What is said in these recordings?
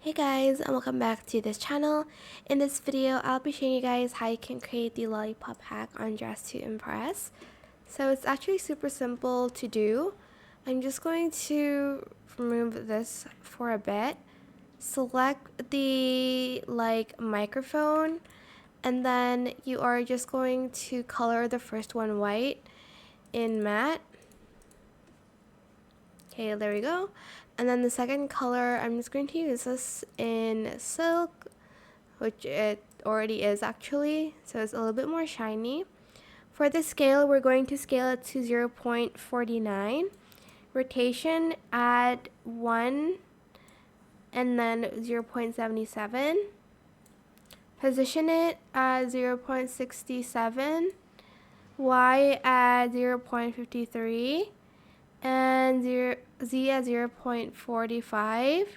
Hey guys, and welcome back to this channel. In this video, I'll be showing you guys how you can create the lollipop hack on Dress to Impress. So it's actually super simple to do. I'm just going to remove this for a bit. Select the microphone, and then you are just going to color the first one white in matte. Okay, there we go. And then the second color, I'm just going to use this in silk, which it already is actually, so it's a little bit more shiny. For the scale, we're going to scale it to 0.49. Rotation, add 1 and then 0.77. Position it at 0.67. Y at 0.53. And Z at 0.45.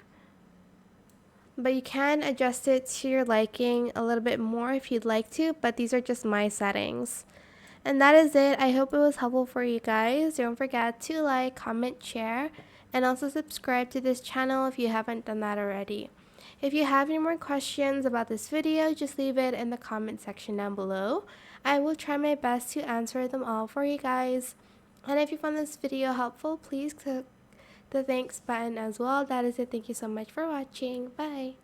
But you can adjust it to your liking a little bit more if you'd like to, but these are just my settings. And that is it. I hope it was helpful for you guys. Don't forget to like, comment, share, and also subscribe to this channel if you haven't done that already. If you have any more questions about this video, just leave it in the comment section down below. I will try my best to answer them all for you guys. And if you found this video helpful, please click the thanks button as well. That is it. Thank you so much for watching. Bye.